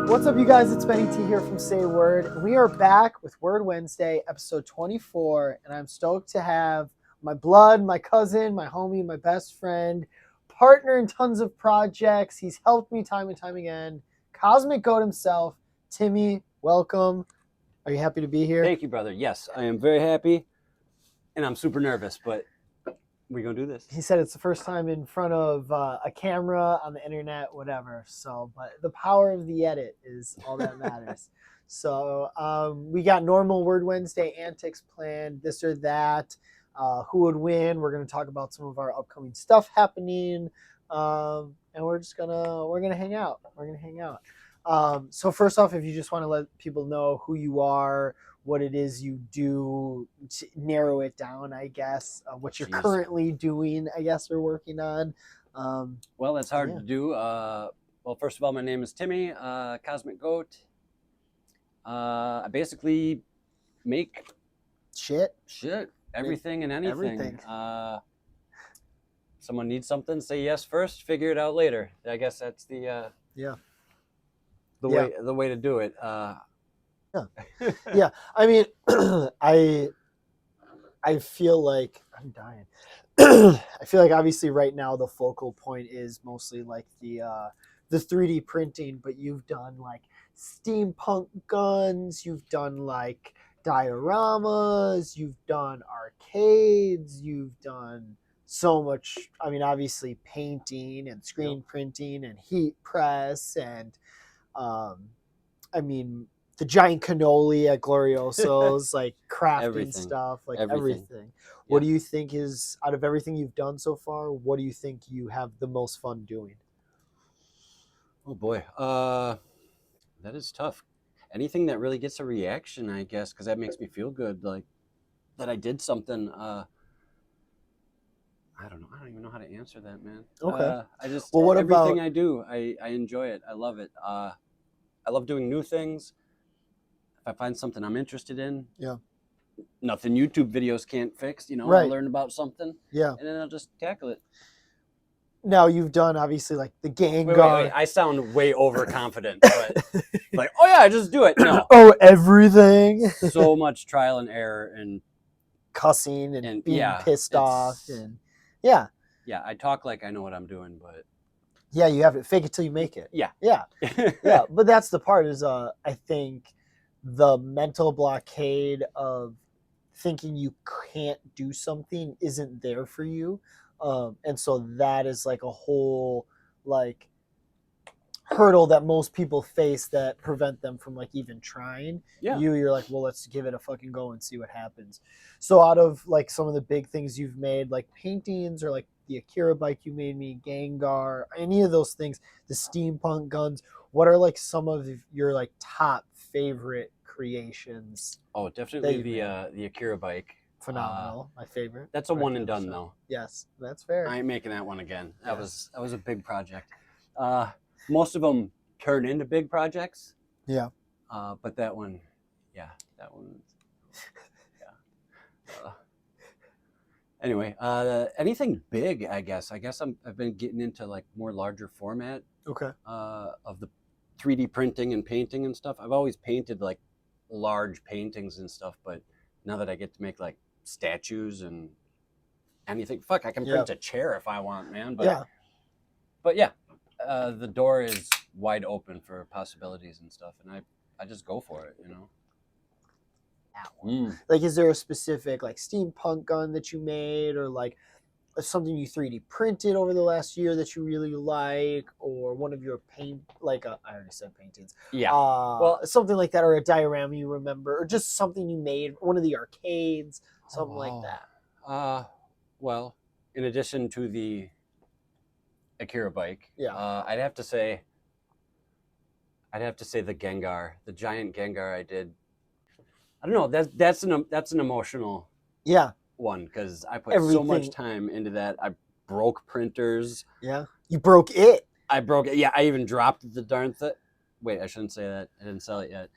What's up, you guys? It's Benny T here from SayWord. We are back with Word Wednesday, episode 24, and I'm stoked to have my blood, my cousin, my homie, my best friend, partner in tons of projects. He's helped me time and time again. CosmicGoat himself, Timmy. Welcome. Are you happy to be here? Thank you, brother. Yes, I am very happy, and I'm super nervous, but we're gonna do this. He said it's the first time in front of a camera, on the internet, whatever. So, but the power of the edit is all that matters. So we got normal Word Wednesday antics planned, this or that. Who would win? We're gonna talk about some of our upcoming stuff happening, and we're gonna hang out. We're gonna hang out. So first off, if you just want to let people know who you are, what it is you do, to narrow it down, I guess, what you're currently doing, I guess, or working on. Well, that's hard to do. Well, first of all, my name is Timmy, CosmicGoat. I basically make shit, everything and anything. Everything. Someone needs something, say yes first, figure it out later. I guess that's the way to do it. Yeah. I mean, I feel like I'm dying. I feel like obviously right now the focal point is mostly like the 3D printing, but you've done like steampunk guns, you've done like dioramas, you've done arcades, you've done so much. I mean, obviously painting and screen printing and heat press and I mean, the giant cannoli at Glorioso's, like crafting stuff, like everything. What do you think is, out of everything you've done so far, what do you think you have the most fun doing? Oh boy, that is tough. Anything that really gets a reaction, I guess, because that makes me feel good, like that I did something. I don't know. I don't even know how to answer that, man. Okay. I just, well, what everything about... I do, I enjoy it. I love it. I love doing new things. If I find something I'm interested in, nothing YouTube videos can't fix, I learn about something, and then I'll just tackle it. Now you've done obviously like the Gengar. Wait. I sound way overconfident, but like, oh yeah, just do it. No. Everything. So much trial and error and cussing and being pissed off and yeah, I talk like I know what I'm doing, but you have to fake it till you make it. Yeah. But that's the part is I think the mental blockade of thinking you can't do something isn't there for you, and so that is like a whole like hurdle that most people face that prevent them from like even trying. You're like, well, let's give it a fucking go and see what happens. So out of like some of the big things you've made, like paintings or like the Akira bike you made me, Gengar, any of those things, the steampunk guns, what are like some of your like top favorite creations? Oh, definitely the Akira bike. Phenomenal. My favorite. That's a one and done though. Yes, that's fair. I ain't making that one again. That was a big project. Most of them turn into big projects. Yeah. But that one. Anyway, anything big, I guess. I've been getting into like more larger format. Okay. Of the 3D printing and painting and stuff. I've always painted like large paintings and stuff, but now that I get to make like statues and anything, fuck, I can print a chair if I want, man. But the door is wide open for possibilities and stuff, and I just go for it, That one. Like, is there a specific like steampunk gun that you made, or like something you 3D printed over the last year that you really like, or one of your I already said paintings. Well, something like that, or a diorama you remember, or just something you made, one of the arcades, something like that. Well, in addition to the Akira bike, I'd have to say the Gengar, the giant Gengar I did. I don't know. That's an emotional one because I put so much time into that. I broke printers. Yeah, you broke it. I broke it. Yeah, I even dropped the darn thing. Wait, I shouldn't say that. I didn't sell it yet.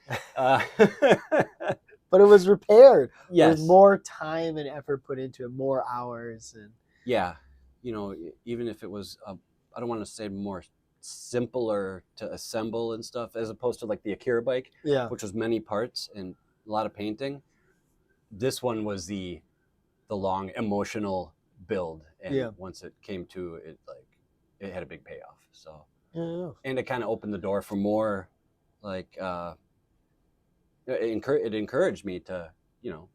But it was repaired. Yes. With more time and effort put into it, more hours. And yeah, even if it was, I don't want to say more simpler to assemble and stuff, as opposed to like the Akira bike, which was many parts and a lot of painting. This one was the long emotional build, and once it came to it, like it had a big payoff. So and it kind of opened the door for more, like it encouraged me to, you know,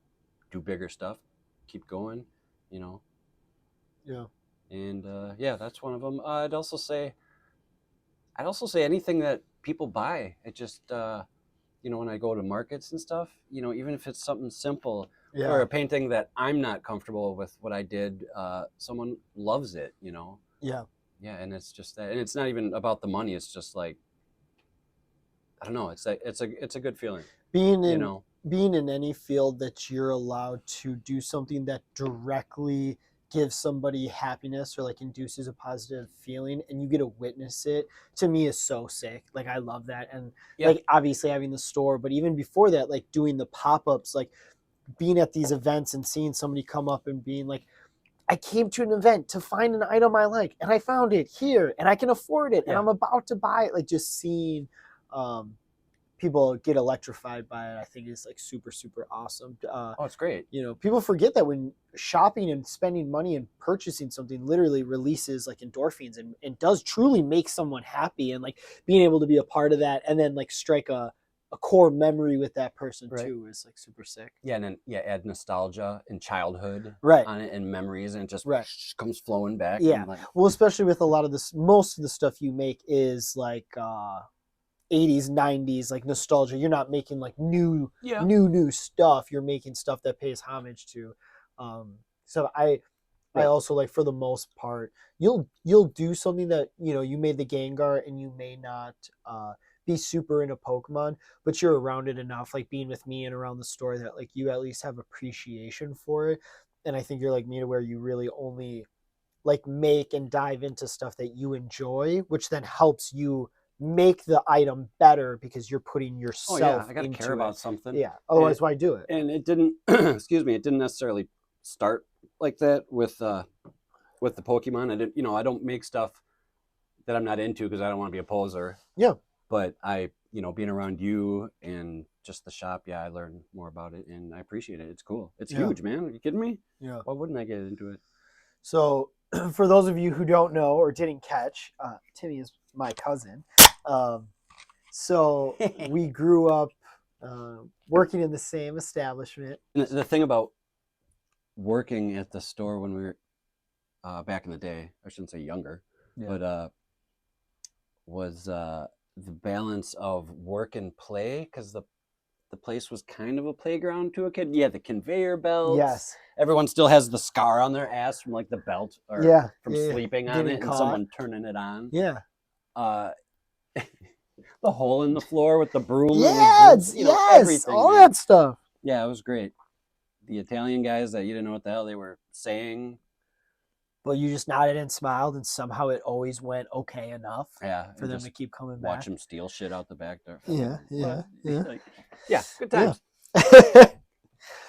do bigger stuff, keep going, you know. And that's one of them. I'd also say anything that people buy. It just you know, when I go to markets and stuff, you know, even if it's something simple or a painting that I'm not comfortable with what I did, someone loves it, you know. And it's just that, and it's not even about the money. It's just like, I don't know. It's like it's a good feeling. Being in any field that you're allowed to do something that directly gives somebody happiness or like induces a positive feeling, and you get to witness it, to me is so sick. Like I love that. And like obviously having the store, but even before that, like doing the pop-ups, like being at these events and seeing somebody come up and being like, I came to an event to find an item I like, and I found it here, and I can afford it, and I'm about to buy it. Like just seeing people get electrified by it, I think is like super, super awesome. It's great. You know, people forget that when shopping and spending money and purchasing something literally releases like endorphins and does truly make someone happy, and like being able to be a part of that and then like strike a core memory with that person too is like super sick. And then add nostalgia and childhood on it and memories, and it just comes flowing back. And like, well, especially with a lot of this, most of the stuff you make is like 80s, 90s, like nostalgia. You're not making like new stuff. You're making stuff that pays homage to. So I also, like, for the most part, you'll do something that, you know, you made the Gengar and you may not be super into Pokemon, but you're around it enough, like being with me and around the store, that like you at least have appreciation for it. And I think you're like me, to where you really only like make and dive into stuff that you enjoy, which then helps you make the item better because you're putting yourself I gotta care about something. Otherwise, why do it? And it didn't excuse me, it didn't necessarily start like that with the Pokemon. I don't make stuff that I'm not into because I don't want to be a poser. But I, you know, being around you and just the shop, I learned more about it and I appreciate it. It's cool. It's huge, man. Are you kidding me? Why wouldn't I get into it? So for those of you who don't know or didn't catch, Timmy is my cousin. So we grew up working in the same establishment. And the thing about working at the store when we were back in the day, I shouldn't say younger, but was the balance of work and play, because the place was kind of a playground to a kid. The conveyor belts. Everyone still has the scar on their ass from like the belt or from sleeping on it and someone turning it on. The hole in the floor with the broom. Everything, all that stuff. It was great. The Italian guys that you didn't know what the hell they were saying, but you just nodded and smiled, and somehow it always went okay enough for them to keep coming back. Watch them steal shit out the back door. Good times.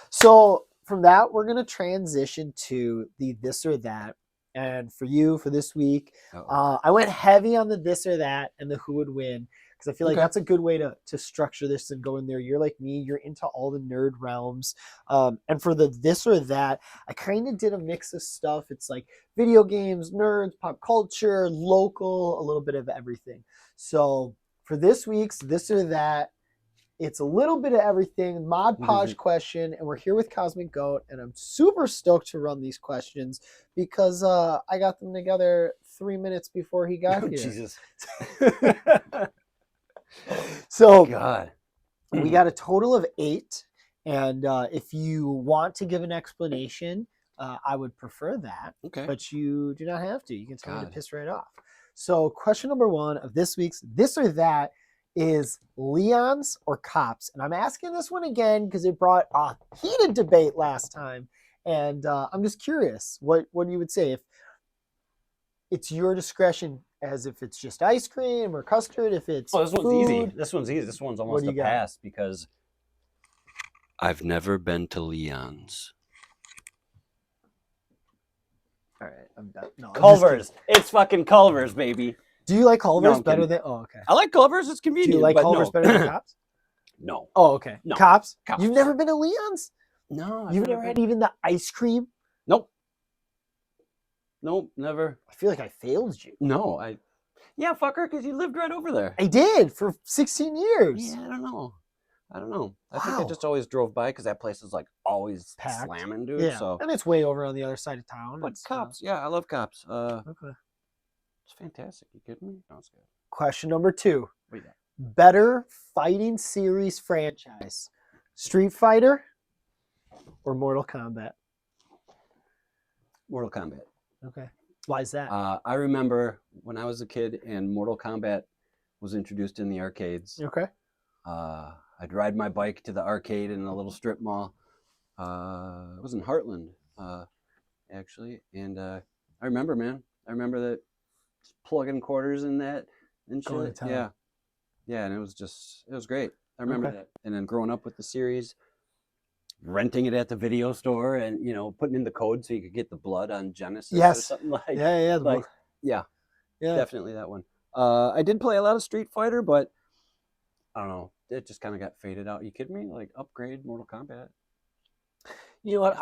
So from that, we're going to transition to the this or that. And for you, for this week, I went heavy on the this or that and the who would win, because I feel like that's a good way to structure this and go in there. You're like me, you're into all the nerd realms. And for the this or that, I kind of did a mix of stuff. It's like video games, nerds, pop culture, local, a little bit of everything. So for this week's this or that, it's a little bit of everything. Mod Podge question, and we're here with Cosmic Goat, and I'm super stoked to run these questions because I got them together 3 minutes before he got here. Jesus. So God, we got a total of 8, and if you want to give an explanation, I would prefer that. But you do not have to. You can tell me to piss right off. So question number 1 of this week's this or that is Leons or cops. And I'm asking this one again because it brought a heated debate last time. And I'm just curious what you would say. If it's your discretion, as if it's just ice cream or custard, if it's this food. one's easy. This one's easy. This one's almost a pass because I've never been to Leon's. All right, I'm done. No, Culver's. It's fucking Culver's, baby. Do you like Culver's better than? Oh, okay. I like Culver's. It's convenient. Do you like Culver's better than Cops? No. Oh, okay. No. Cops? You've never been to Leon's? No. You've never had even the ice cream? Nope. Nope, never. I feel like I failed you. No, yeah, fucker, because you lived right over there. I did for 16 years. Yeah, I don't know. I think I just always drove by because that place is like always packed. Slamming, dude. Yeah, so. And it's way over on the other side of town. But Cops, yeah, I love Cops. Okay. It's fantastic. You kidding me? No, it's good. Question number 2. Better fighting series franchise, Street Fighter or Mortal Kombat? Mortal Kombat. Okay. Why is that? I remember when I was a kid and Mortal Kombat was introduced in the arcades. Okay. I'd ride my bike to the arcade in a little strip mall. It was in Heartland, actually. And I remember, man. I remember that plugging quarters in that and shit. Yeah. Yeah, and it was great. I remember that. And then growing up with the series, renting it at the video store and, putting in the code so you could get the blood on Genesis or something like that. Yeah. Definitely that one. I did play a lot of Street Fighter, but I don't know. It just kind of got faded out. You kidding me? Like upgrade Mortal Kombat. You know what?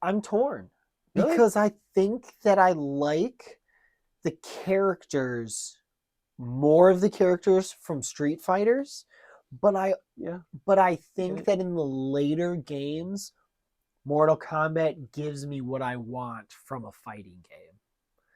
I'm torn because I think that I like the characters, more of the characters from Street Fighters, but I think that in the later games, Mortal Kombat gives me what I want from a fighting game.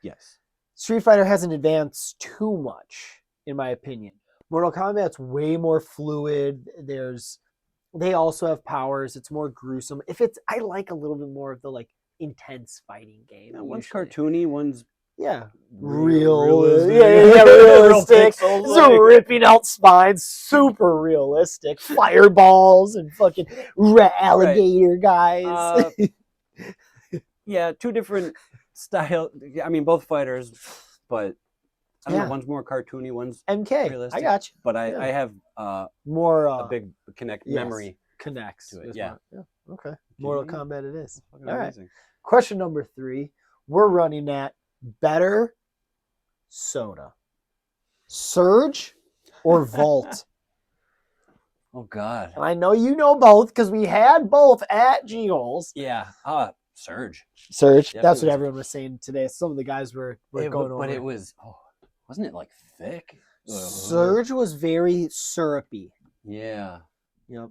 Yes. Street Fighter hasn't advanced too much, in my opinion. Mortal Kombat's way more fluid. They also have powers. It's more gruesome. I like a little bit more of the like intense fighting game. Yeah, one's cartoony, one's realistic. Realistic. So ripping out spines, super realistic. Fireballs and fucking alligator guys. Yeah, two different style. I mean, both fighters, but I don't know. One's more cartoony, one's MK. realistic. I got you. But I have more a big memory connects to it. Yeah. Okay. Mortal Kombat it is. All right. Question number 3. We're running at better soda, Surge or Vault? Oh God. And I know you know both because we had both at G-Holes. Yeah. Surge. Definitely. That's what everyone was saying today. Some of the guys were going over. But it was, wasn't it like thick? Surge was very syrupy. Yeah. Yep.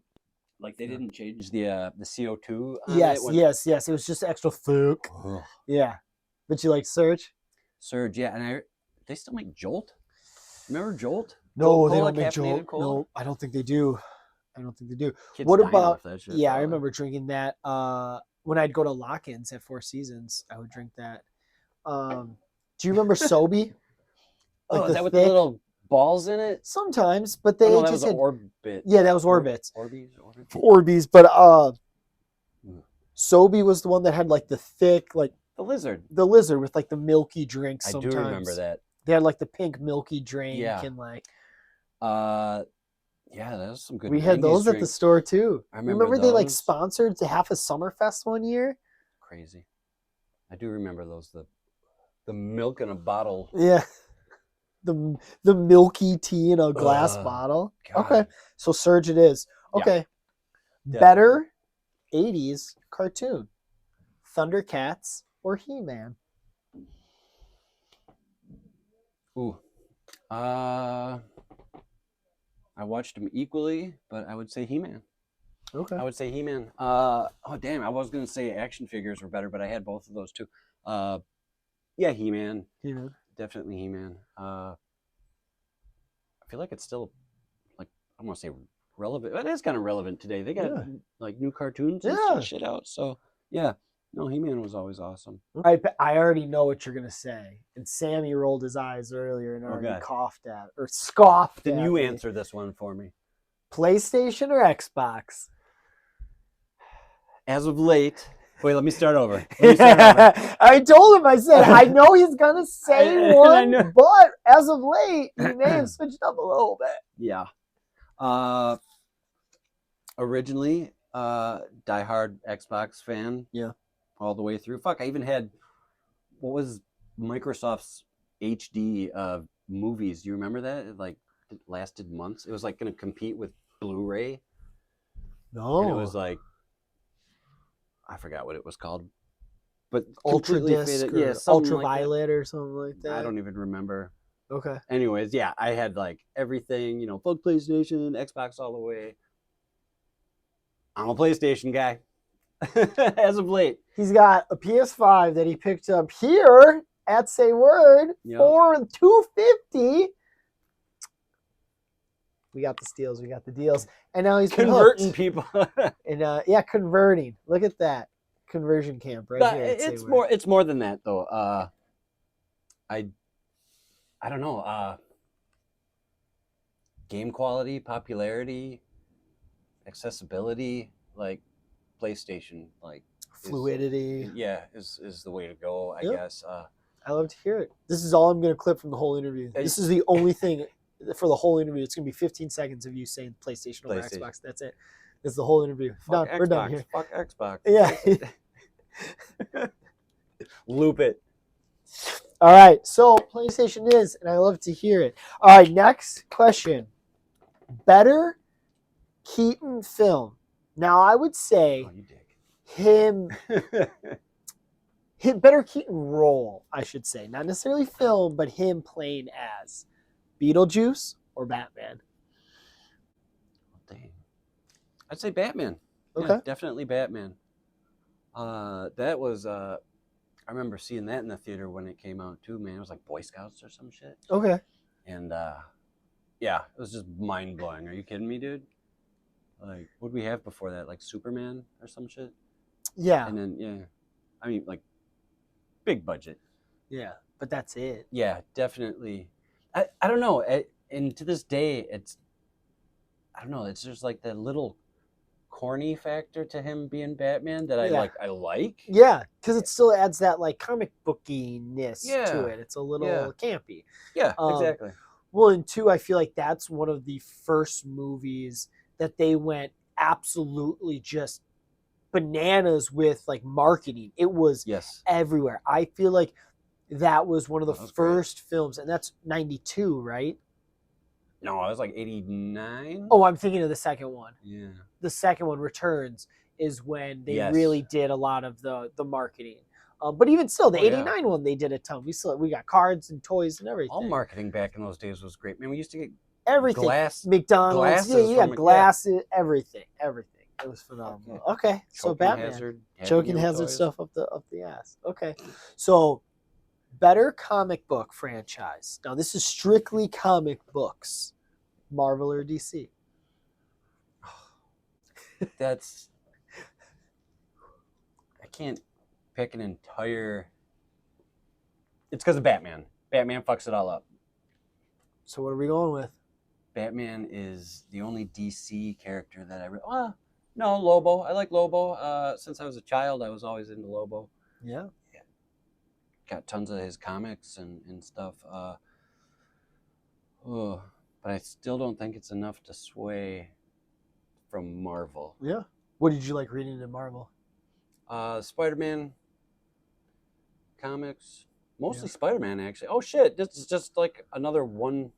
Like they didn't change the CO2. Yes. It was just extra thick. Yeah. But you like Surge? Surge, yeah. And they still make Jolt? Remember Jolt? No, they don't make Jolt. No, I don't think they do. Kids what about that shit, I remember drinking that when I'd go to lock-ins at Four Seasons. I would drink that. Do you remember Sobe? Is that with the little balls in it? Sometimes, but they that was Orbit. Yeah, that was Orbits. Orbeez. But Sobe was the one that had like the thick, like the lizard with like the milky drink. Sometimes I do remember that. They had like the pink milky drink and like. Yeah, that was some good. We had those drinks at the store too. I remember they like sponsored to half a Summerfest one year. Crazy. I do remember those. The milk in a bottle. Yeah. The milky tea in a glass bottle. God. Okay. So Surge it is. Okay. Yeah. Better 80s cartoon. Thundercats or He-Man? Ooh. I watched them equally, but I would say He-Man. Okay. I would say He-Man. Oh, damn. I was going to say action figures were better, but I had both of those too. Yeah, He-Man. Definitely He-Man. I feel like it's still, like, I don't want to say relevant, but it is kind of relevant today. They got, like, new cartoons and shit out. So, yeah. No, He-Man was always awesome. I already know what you're going to say. And Sammy rolled his eyes earlier and already coughed at or scoffed Then at you me. answer this one for me. PlayStation or Xbox? As of late... Wait, let me start over. I told him, I said, I know he's going to say one, but as of late, he may have switched up a little bit. Yeah. Originally, diehard Xbox fan. Yeah. All the way through. Fuck, I even had, what was Microsoft's HD movies. Do you remember that? It lasted months. It was like going to compete with Blu-ray. No. And it was like, I forgot what it was called, but Ultra completely faded. Yeah, Ultraviolet or something like that. I don't even remember. Okay. Anyways, yeah, I had like everything, full PlayStation, Xbox all the way. I'm a PlayStation guy. As of late. He's got a PS5 that he picked up here at SayWerd for $250. We got the steals, we got the deals, and now he's converting people. And converting. Look at that conversion camp right here. It's more than that though. I don't know. Game quality, popularity, accessibility, like PlayStation, like fluidity. Is the way to go, I guess. I love to hear it. This is all I'm going to clip from the whole interview. This is the only thing for the whole interview. It's going to be 15 seconds of you saying PlayStation over Xbox. That's it. That's the whole interview. Fuck We're done here. Fuck Xbox. Yeah. Loop it. All right. So PlayStation is, and I love to hear it. All right. Next question. Better Keaton film. Now I would say him better Keaton role, I should say. Not necessarily film, but him playing as Beetlejuice or Batman. Dang. I'd say Batman. Okay. Yeah, definitely Batman. That was I remember seeing that in the theater when it came out too, man. It was like Boy Scouts or some shit. Okay. And yeah, it was just mind blowing. Are you kidding me, dude? Like, what did we have before that? Like Superman or some shit? Yeah. And then I mean, like, big budget. Yeah, but that's it. Yeah, definitely. I don't know. And to this day, I don't know. It's just like that little corny factor to him being Batman that I like. Yeah, because it still adds that like comic bookiness to it. It's a little campy. Yeah, exactly. Well, and two, I feel like that's one of the first movies that they went absolutely just bananas with like marketing. It was everywhere. I feel like that was one of the first films, and that's 92, right? No, it was like 89. Oh, I'm thinking of the second one. Yeah. The second one, Returns, is when they really did a lot of the marketing. But even still, the 89 one, they did a ton. We got cards and toys and everything. All marketing back in those days was great. Man, we used to get everything. McDonald's. Glasses, everything. It was phenomenal. Okay. So Batman. Choking hazard stuff up the ass. Okay. So better comic book franchise. Now this is strictly comic books. Marvel or DC? I can't pick an entire. It's because of Batman. Batman fucks it all up. So what are we going with? Batman is the only DC character that no, Lobo. I like Lobo. Since I was a child, I was always into Lobo. Yeah. Got tons of his comics and stuff. But I still don't think it's enough to sway from Marvel. Yeah. What did you like reading in Marvel? Spider-Man comics. Mostly Spider-Man, actually. Oh, shit. This is just like another one.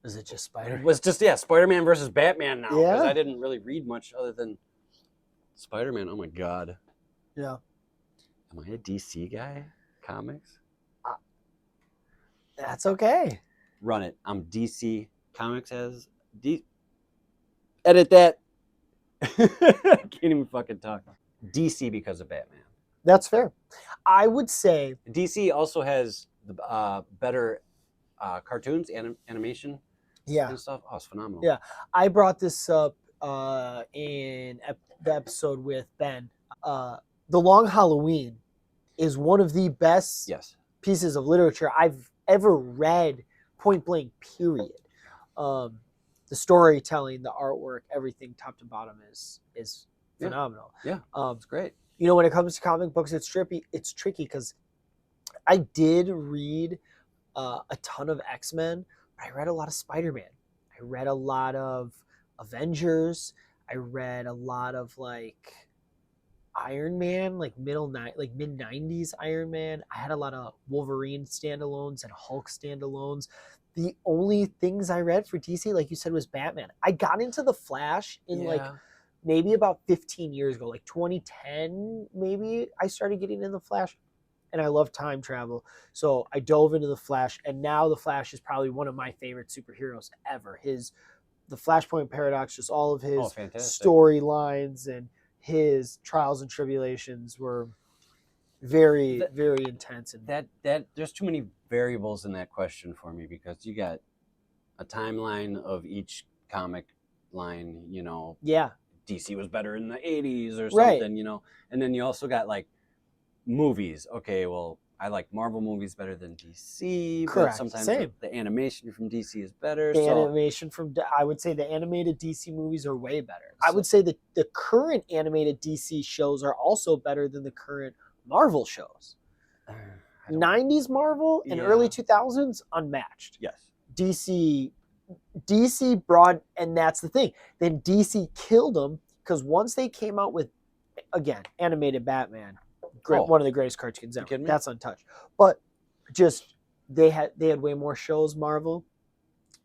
Is it just Spider-Man? It was just, Spider-Man versus Batman now. Because I didn't really read much other than Spider-Man. Oh, my God. Yeah. Am I a DC guy? Comics? That's okay. Run it. I'm DC. Comics has edit that. Can't even fucking talk. DC because of Batman. That's fair. I would say DC also has the better cartoons, animation, and stuff. Oh, it's phenomenal. Yeah, I brought this up in the episode with Ben. The Long Halloween is one of the best pieces of literature I've ever read, point blank, period. The storytelling, the artwork, everything top to bottom is phenomenal. Yeah, it's great. You know, when it comes to comic books, it's tricky because I did read a ton of X-Men, but I read a lot of Spider-Man. I read a lot of Avengers. I read a lot of like Iron Man, like mid 90s Iron Man. I had a lot of Wolverine standalones and Hulk standalones. The only things I read for DC, like you said, was Batman. I got into the Flash in like maybe about 15 years ago, like 2010 maybe. I started getting in the Flash, and I love time travel, so I dove into the Flash, and now the Flash is probably one of my favorite superheroes ever. The Flashpoint Paradox, just all of his storylines and his trials and tribulations were very intense. And that there's too many variables in that question for me, because you got a timeline of each comic line, you know. Yeah. DC was better in the 80s or something, you know. And then you also got like movies. Okay, well, I like Marvel movies better than DC. Correct. But sometimes Same. the animation from DC is better. I would say the animated DC movies are way better. I would say that the current animated DC shows are also better than the current Marvel shows. 90s Marvel and early 2000s, unmatched. Yes. DC brought, and that's the thing. Then DC killed them, because once they came out with, again, animated Batman, one of the greatest cartoons ever. That's untouched. But just they had way more shows. Marvel,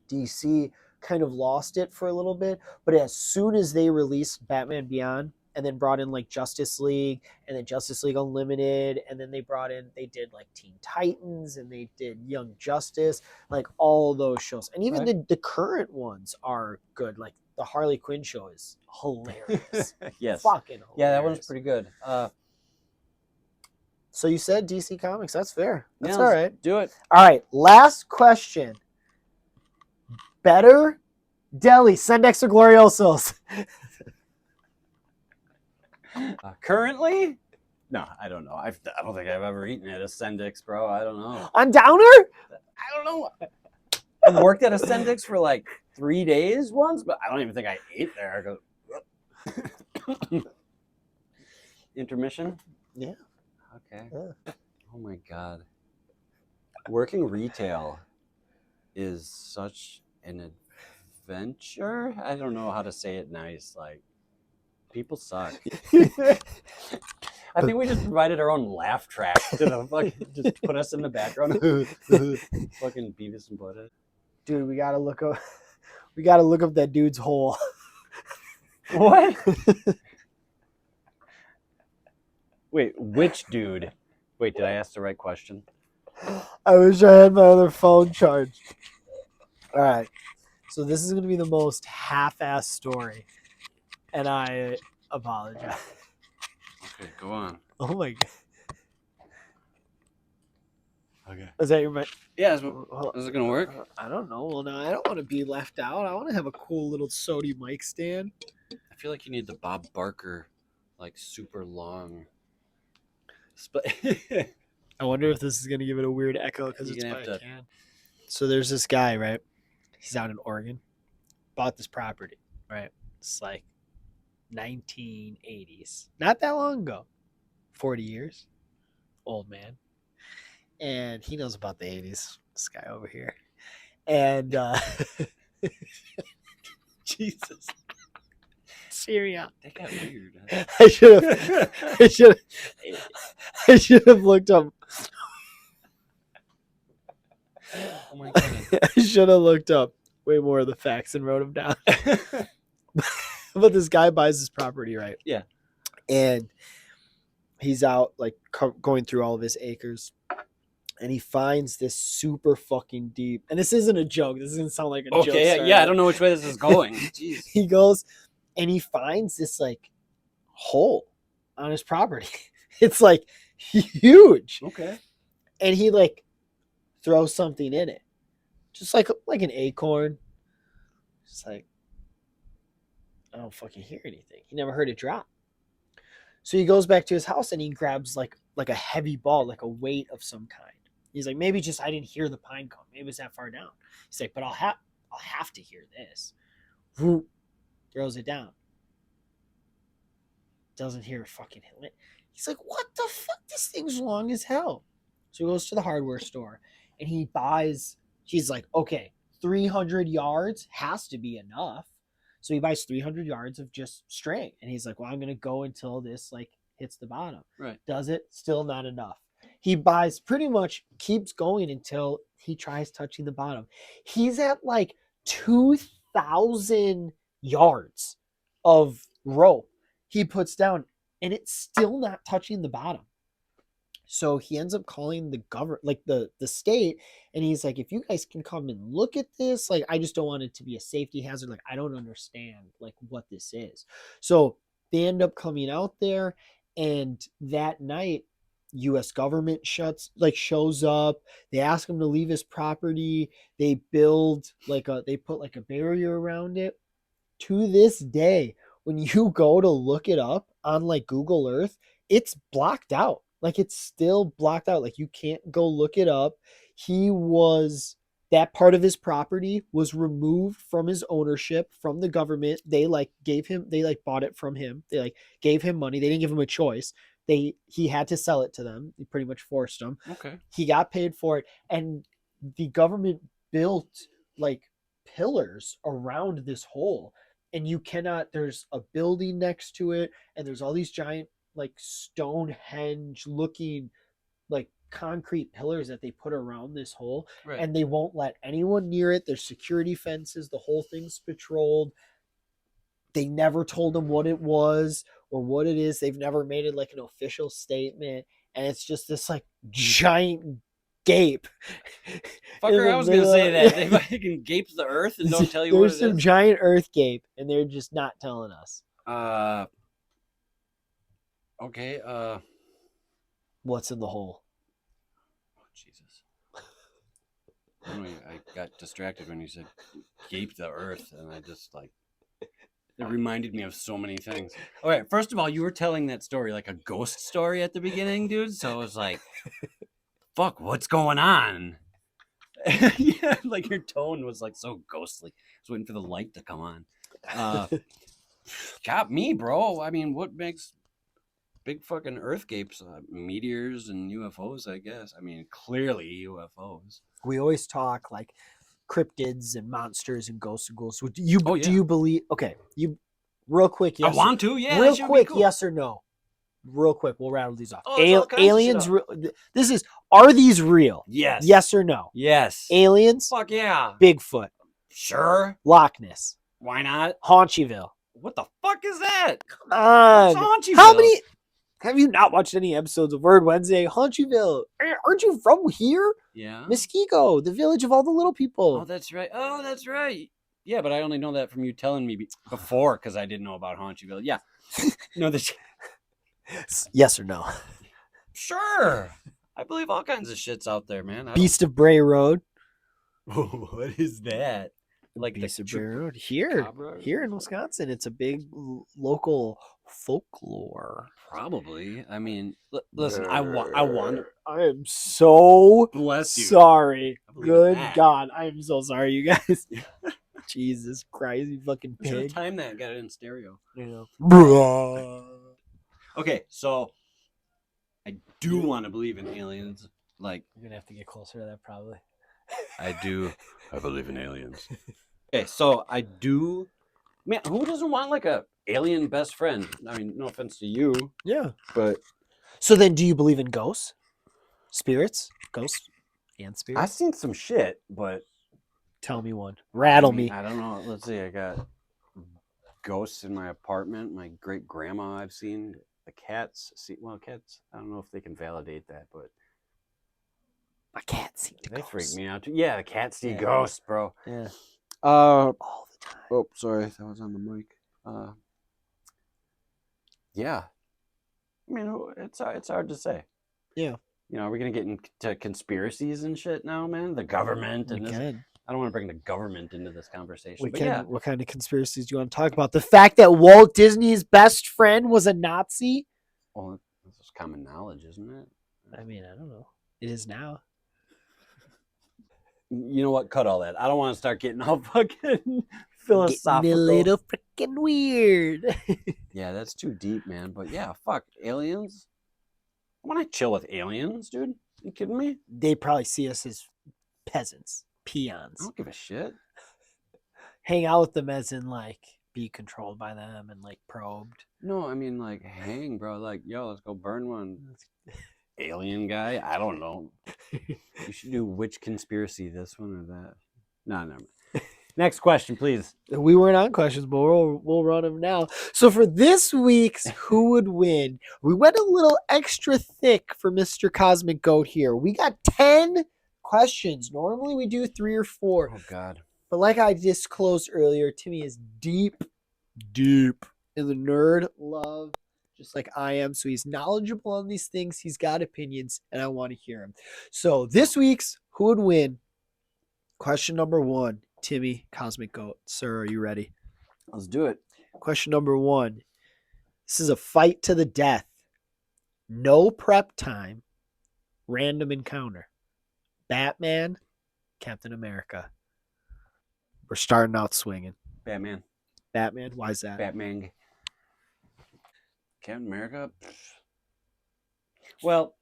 DC kind of lost it for a little bit. But as soon as they released Batman Beyond, and then brought in like Justice League, and then Justice League Unlimited, and then they did like Teen Titans, and they did Young Justice, like all those shows. And even the current ones are good. Like the Harley Quinn show is hilarious. Yes. Fucking hilarious. Yeah, that one's pretty good. So you said DC Comics. That's fair. That's all right. Do it. All right. Last question. Better deli, Sendex or Gloriosos? Currently? No, I don't know. I don't think I've ever eaten at a Sendex, bro. I don't know. On Downer? I don't know. I worked at a Sendex for like 3 days once, but I don't even think I ate there. I go, intermission? Yeah. Okay. Yeah. Oh my God. Working retail is such an adventure. I don't know how to say it nice. Like, people suck. I think we just provided our own laugh track to the fucking, just put us in the background. Fucking Beavis and Butthead. Dude, we gotta look up that dude's hole. What? Wait, which dude? Wait, did I ask the right question? I wish I had my other phone charged. All right. So this is going to be the most half-assed story, and I apologize. Okay, go on. Oh my God. Okay. Is that your mic? Yeah. Is it going to work? I don't know. Well, no, I don't want to be left out. I want to have a cool little Sony mic stand. I feel like you need the Bob Barker, like, super long. I wonder if this is going to give it a weird echo, because it's by a can. So there's this guy, right? He's out in Oregon. Bought this property, right? It's like 1980s. Not that long ago. 40 years. Old man. And he knows about the 80s. This guy over here. And Jesus. Syria. That got weird. I should have looked up. Oh my God. I should have looked up way more of the facts and wrote them down. But this guy buys this property, right? Yeah. And he's out like going through all of his acres, and he finds this super fucking deep. And this isn't a joke. This doesn't sound like a joke. Okay, yeah, I don't know which way this is going. Jeez. He goes and he finds this like hole on his property. It's like huge. Okay. And he like throws something in it, just like an acorn. Just like, I don't fucking hear anything. He never heard it drop. So he goes back to his house and he grabs like a heavy ball, like a weight of some kind. He's like, maybe just I didn't hear the pine cone. Maybe it's that far down. He's like, but I'll have to hear this. Whoop, throws it down. Doesn't hear a fucking hit. He's like, what the fuck? This thing's long as hell. So he goes to the hardware store and he buys. He's like, okay, 300 yards has to be enough. So he buys 300 yards of just string. And he's like, well, I'm going to go until this like hits the bottom. Right. Does it? Still not enough. He buys, pretty much keeps going until he tries touching the bottom. He's at like 2,000 yards of rope he puts down, and it's still not touching the bottom. So he ends up calling the government, like the state, and he's like, if you guys can come and look at this, like, I just don't want it to be a safety hazard. Like, I don't understand like what this is. So they end up coming out there, and that night, U.S. government shows up. They ask him to leave his property. They build they put like a barrier around it. To this day, when you go to look it up on like Google Earth, it's blocked out. Like, it's still blocked out. Like, you can't go look it up. That part of his property was removed from his ownership from the government. They bought it from him. They like gave him money. They didn't give him a choice. He had to sell it to them. They pretty much forced him. Okay. He got paid for it. And the government built like pillars around this hole. And there's a building next to it. And there's all these giant like Stonehenge looking like concrete pillars that they put around this hole. Right. And they won't let anyone near it. There's security fences. The whole thing's patrolled. They never told them what it was or what it is. They've never made it like an official statement. And it's just this like giant gape. Fucker, I was going to say that. They fucking gape the earth and don't tell you what it is. There's some giant earth gape, and they're just not telling us. Okay. What's in the hole? Oh, Jesus. I got distracted when you said gape the earth, and I just like, it reminded me of so many things. All right, first of all, you were telling that story like a ghost story at the beginning, dude. So I was like, fuck, what's going on? Yeah, like your tone was like so ghostly. I was waiting for the light to come on. Got me, bro. I mean, what makes big fucking earth gapes? Meteors and UFOs, I guess. I mean, clearly UFOs. We always talk like cryptids and monsters and ghosts and ghouls. Do you believe? Okay, you real quick. Yes, I want to. Yeah, real quick. Cool. Yes or no? Real quick. We'll rattle these off. Aliens. Are these real? Yes. Yes or no? Yes. Aliens. Fuck yeah. Bigfoot. Sure. Loch Ness. Why not? Haunchyville. What the fuck is that? Come on. What's Haunchyville? How many? Have you not watched any episodes of Word Wednesday? Haunchyville. Aren't you from here? Yeah. Muskego, the village of all the little people. Oh, that's right. Yeah, but I only know that from you telling me before because I didn't know about Haunchyville. Yeah. No, yes or no? Sure. I believe all kinds of shit's out there, man. Beast of Bray Road. What is that? Like Beast of Bray Road here in Wisconsin. It's a big local folklore. Probably. I mean, listen. I want. I am so bless you. Sorry. Good God, I am so sorry, you guys. Jesus Christ, you fucking pig. Should have timed that and got it in stereo. You know. Okay, so I do want to believe in aliens. Like, you're gonna have to get closer to that, probably. I do. I believe in aliens. Okay, so I do. Man, who doesn't want like a alien best friend? I mean, no offense to you. Yeah. But so then, do you believe in ghosts, spirits, ghosts, and spirits? I've seen some shit, but tell me one. Rattle me. I don't know. Let's see. I got ghosts in my apartment. My great grandma. I've seen the cats. Cats. I don't know if they can validate that, but a cat see they freak me out too. Yeah, the cats see ghosts, bro. Yeah. All the time. Oh, sorry, that was on the mic. Yeah. I mean, it's hard to say. Yeah. You know, are we gonna get into conspiracies and shit now, man? The government and this. I don't want to bring the government into this conversation. Yeah. What kind of conspiracies do you want to talk about? The fact that Walt Disney's best friend was a Nazi? Well, that's common knowledge, isn't it? I mean, I don't know. It is now. You know what? Cut all that. I don't want to start getting all fucking philosophical. Getting a little freaking weird. Yeah, that's too deep, man. But yeah, fuck. Aliens? I want to chill with aliens, dude. You kidding me? They probably see us as peasants, peons. I don't give a shit. Hang out with them as in, like, be controlled by them and like probed. No, I mean like hang, bro. Like, yo, let's go burn one. Alien guy? I don't know. You should do which conspiracy, this one or that. No, never mind. Next question, please. We weren't on questions, but we'll run them now. So for this week's Who Would Win, we went a little extra thick for Mr. Cosmic Goat here. We got 10 questions. Normally we do 3 or 4. Oh, God. But like I disclosed earlier, Timmy is deep in the nerd love, just like I am. So he's knowledgeable on these things. He's got opinions, and I want to hear him. So this week's Who Would Win? Question number 1. Timmy, Cosmic Goat. Sir, are you ready? Let's do it. Question number 1. This is a fight to the death. No prep time. Random encounter. Batman, Captain America. We're starting out swinging. Batman. Why is that? Batman. Captain America? Well,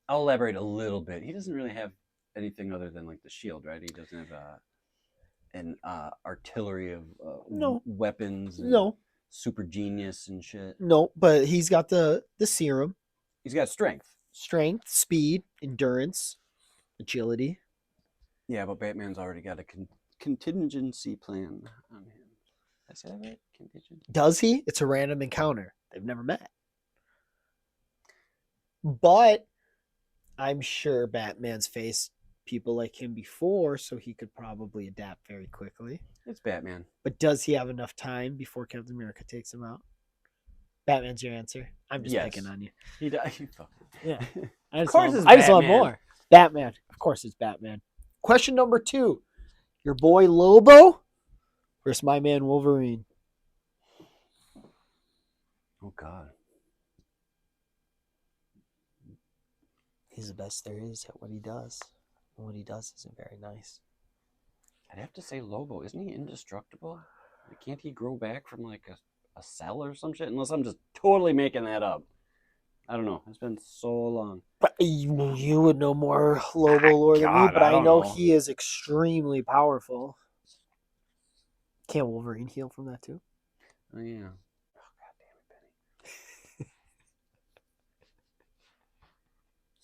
I'll elaborate a little bit. He doesn't really have anything other than like the shield, right? He doesn't have an artillery of weapons. No. Super genius and shit. No, but he's got the serum. He's got strength. Strength, speed, endurance, agility. Yeah, but Batman's already got a contingency plan on him. Did I say that right? Contingent? Does he? It's a random encounter. They've never met. But I'm sure Batman's faced people like him before, so he could probably adapt very quickly. It's Batman. But does he have enough time before Captain America takes him out? Batman's your answer. I'm just picking on you. He does. Yeah. Of course it's Batman. I just want more. Batman. Of course it's Batman. Question number 2. Your boy Lobo versus my man Wolverine. Oh, God. He's the best there is at what he does. And what he does isn't very nice. I'd have to say Lobo. Isn't he indestructible? Can't he grow back from like a cell or some shit? Unless I'm just totally making that up. I don't know. It's been so long. But you would know more Lobo lore than me, but I know he is extremely powerful. Can't Wolverine heal from that too? Oh, yeah. Oh, God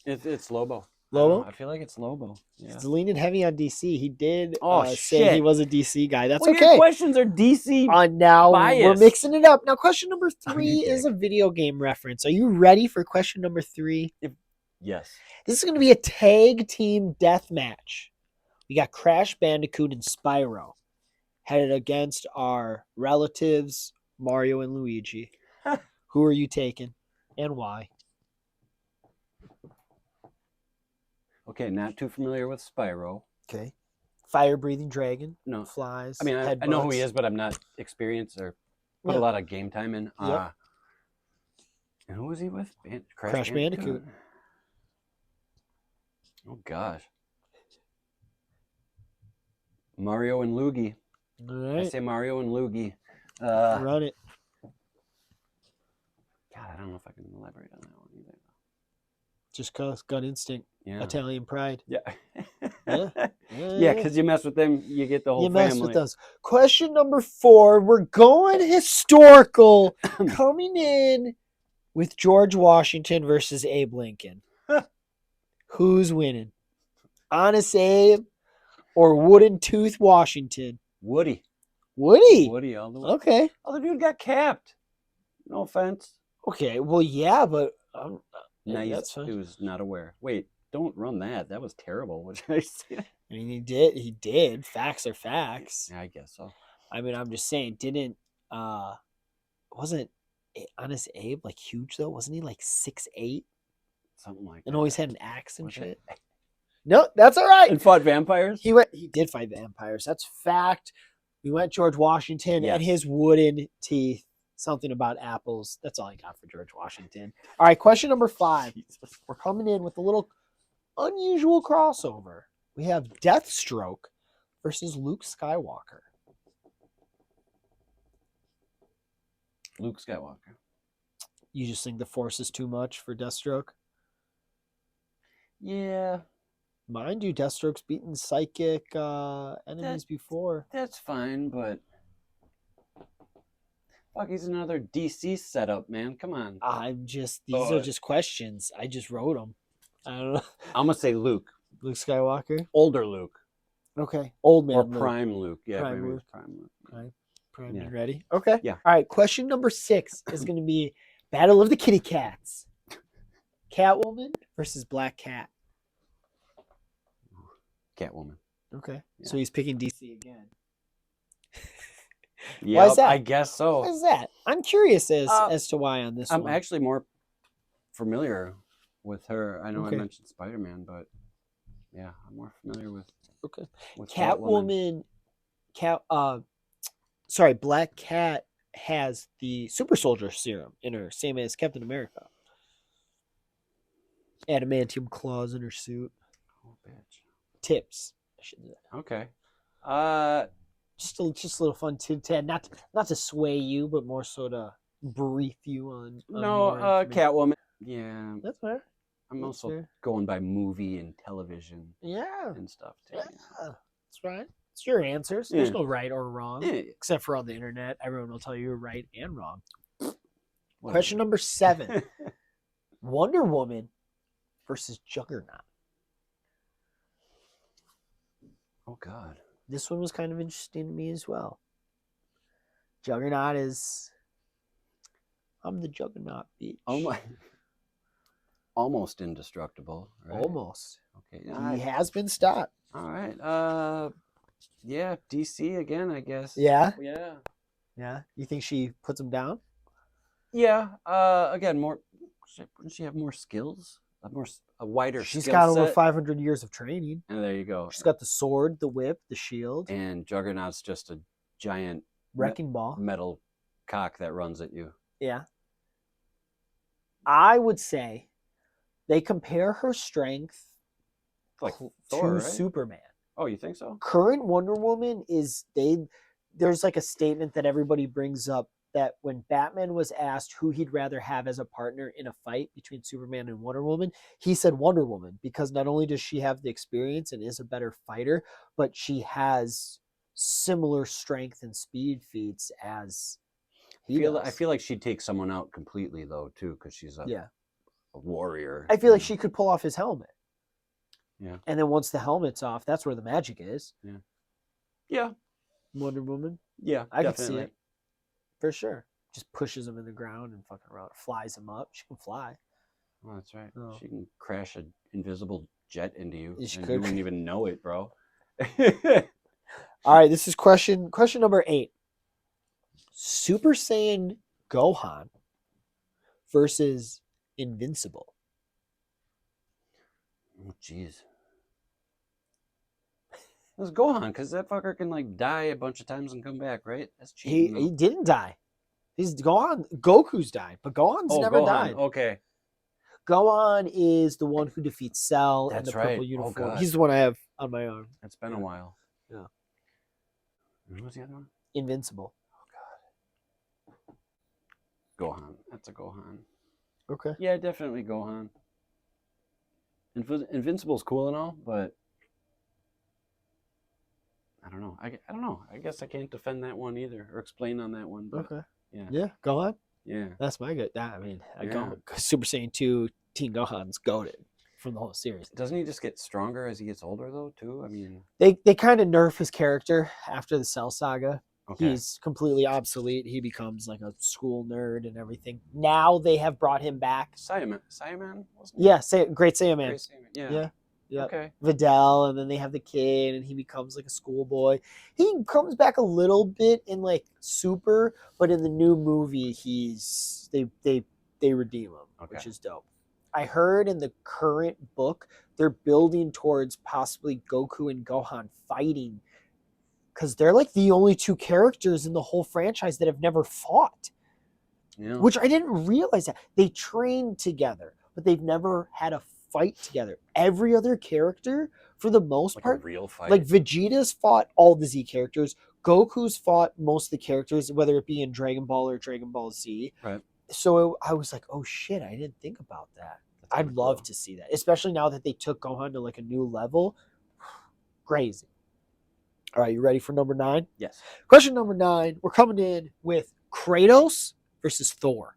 damn it, Benny. It's Lobo. Lobo? I feel like it's Lobo. Yeah. He's leaning heavy on DC. He did say say he was a DC guy. That's okay. Your questions are DC now biased. We're mixing it up. Now, question number 3 is a video game reference. Are you ready for question number 3? Yes. This is going to be a tag team death match. We got Crash Bandicoot and Spyro headed against our relatives, Mario and Luigi. Who are you taking and why? Okay, not too familiar with Spyro. Okay. Fire-breathing dragon. No. Flies. I mean, I know who he is, but I'm not experienced or put a lot of game time in. Yep. And who was he with? Crash Bandicoot. Oh, gosh. Mario and Luigi. All right. I say Mario and Luigi. Run it. God, I don't know if I can elaborate on that one either. Just cause gut instinct. Yeah. Italian pride. Yeah. Yeah, because you mess with them, you get the whole you family. mess with us. Question number 4. We're going historical. Coming in with George Washington versus Abe Lincoln. Who's winning? Honest Abe or Wooden Tooth Washington? Woody all the way. Okay. Oh, the dude got capped. No offense. Okay, well, yeah, but Nice. that's fine. He was not aware. Wait, don't run that. That was terrible. What did I say? I mean, he did. Facts are facts. Yeah, I guess so. I mean, I'm just saying, wasn't Honest Abe like huge though? Wasn't he like 6'8"? Something like that. And always had an axe and shit. No, that's all right. And fought vampires? He did fight vampires. That's fact. We went George Washington and his wooden teeth. Something about apples. That's all I got for George Washington. All right, question number 5. We're coming in with a little unusual crossover. We have Deathstroke versus Luke Skywalker. Luke Skywalker. You just think the Force is too much for Deathstroke? Yeah. Mind you, Deathstroke's beaten psychic enemies before. That's fine, but Fuck, he's another DC setup, man. Come on. These are just questions. I just wrote them. I don't know. I'm gonna say Luke. Luke Skywalker. Older Luke. Okay. Old man. Or Prime Luke. Yeah, Prime maybe Luke. Prime Luke. Prime and ready. Okay. Yeah. All right. Question number 6 is going to be Battle of the Kitty Cats. Catwoman versus Black Cat. Catwoman. Okay. Yeah. So he's picking DC again. Yeah, why is that? I guess so. Why is that? I'm curious as to why on this one. I'm actually more familiar with her. I know I mentioned Spider-Man, but yeah, I'm more familiar with Catwoman. Black Cat has the super soldier serum in her, same as Captain America. Adamantium claws in her suit. Oh, bitch. Tips. I should do that. Okay. Just a little fun tidbit, not to sway you, but more so to brief you on Catwoman. Yeah, that's fair. I'm also going by movie and television. Yeah, and stuff too. Yeah, that's right. It's your answers. There's no right or wrong, except for on the internet. Everyone will tell you right and wrong. Question number 7: Wonder Woman versus Juggernaut. Oh God. This one was kind of interesting to me as well. Juggernaut is... I'm the Juggernaut, bitch. Oh my... Almost indestructible, right? Almost. Okay. He has been stopped. All right. Yeah, DC again, I guess. Yeah? Yeah. Yeah? You think she puts him down? Yeah. Again, more... Wouldn't she have more skills? A wider She's skill got set. over 500 years of training. And there you go. She's got the sword, the whip, the shield. And Juggernaut's just a giant wrecking ball. Metal cock that runs at you. Yeah. I would say they compare her strength to right? Superman. Oh, you think so? Current Wonder Woman there's like a statement that everybody brings up that when Batman was asked who he'd rather have as a partner in a fight between Superman and Wonder Woman, he said Wonder Woman, because not only does she have the experience and is a better fighter, but she has similar strength and speed feats as he does. I feel like she'd take someone out completely though too, because she's a warrior. I feel like she could pull off his helmet. Yeah. And then once the helmet's off, that's where the magic is. Yeah. Yeah. Wonder Woman. Yeah, I could see it. For sure. Just pushes him in the ground and fucking around, flies him up. She can fly. Oh, that's right. Oh. She can crash an invisible jet into you. You wouldn't even know it, bro. All right, this is question number 8. Super Saiyan Gohan versus Invincible. Oh, jeez. Let's Gohan, because that fucker can like die a bunch of times and come back, right? That's cheating. He didn't die. He's Gohan. Goku's died, but Gohan's never died. Okay. Gohan is the one who defeats Cell in the purple Oh, uniform. He's the one I have on my arm. It's been a while. Yeah. Who was the other one? Invincible. Oh God. Gohan. That's a Gohan. Okay. Yeah, definitely Gohan. Invincible's cool and all, but I don't know. I don't know. I guess I can't defend that one either or explain on that one. But okay. Yeah. Yeah. Gohan. Yeah. That's my good. I mean, Super Saiyan 2 Teen Gohan's goated from the whole series. Doesn't he just get stronger as he gets older though? Too. I mean, they kind of nerf his character after the Cell saga. Okay. He's completely obsolete. He becomes like a school nerd and everything. Now they have brought him back. Saiyaman, wasn't he? Yeah, Great Saiyaman. Yeah. Yeah. Okay. Videl, and then they have the kid, and he becomes like a schoolboy. He comes back a little bit in like Super, but in the new movie, they redeem him, which is dope. I heard in the current book they're building towards possibly Goku and Gohan fighting, because they're like the only 2 characters in the whole franchise that have never fought. Yeah. Which I didn't realize that. They trained together, but they've never had a fight together. Every other character, for the most part, a real fight. Like Vegeta's fought all the Z characters. Goku's fought most of the characters, whether it be in Dragon Ball or Dragon Ball Z. Right. So I was like, oh shit, I didn't think about that. I'd love to see that, especially now that they took Gohan to like a new level. Crazy. All right, you ready for number 9? Yes. Question number 9. We're coming in with Kratos versus Thor.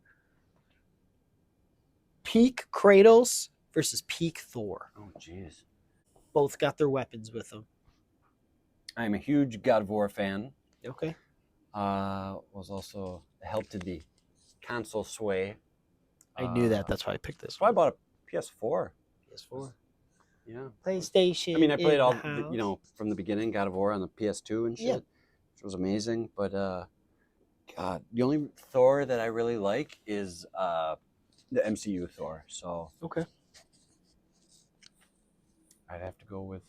Peak Kratos versus peak Thor. Oh, jeez. Both got their weapons with them. I'm a huge God of War fan. Okay. Was also helped to the console sway. I knew that. That's why I picked this one. I bought a PS4. PS4. Yeah. PlayStation. I mean, I played all, from the beginning, God of War on the PS2 and shit, which was amazing. But, God, the only Thor that I really like is the MCU Thor. So. Okay. I'd have to go with.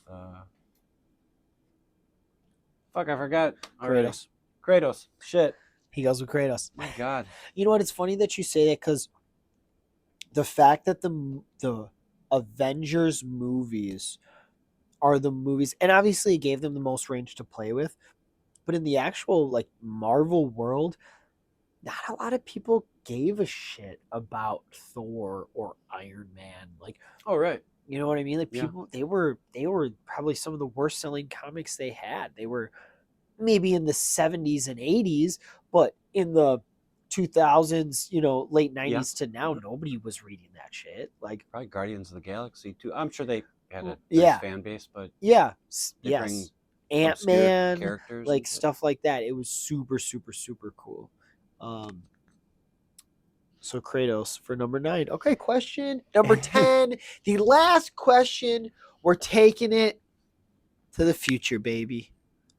Fuck, I forgot. Kratos. Kratos. Shit. He goes with Kratos. My God. You know what? It's funny that you say that because the fact that the Avengers movies are the movies, and obviously it gave them the most range to play with, but in the actual like Marvel world, not a lot of people gave a shit about Thor or Iron Man. Like, oh right, you know what I mean? Like people, they were probably some of the worst selling comics they had. They were maybe in the 70s and 80s, but in the 2000s, late 90s to now, nobody was reading that shit. Like probably Guardians of the Galaxy too. I'm sure they had a nice fan base, but Ant-Man characters, like stuff like that. It was super, super, super cool. So Kratos for number 9. Okay, question number 10. The last question. We're taking it to the future, baby.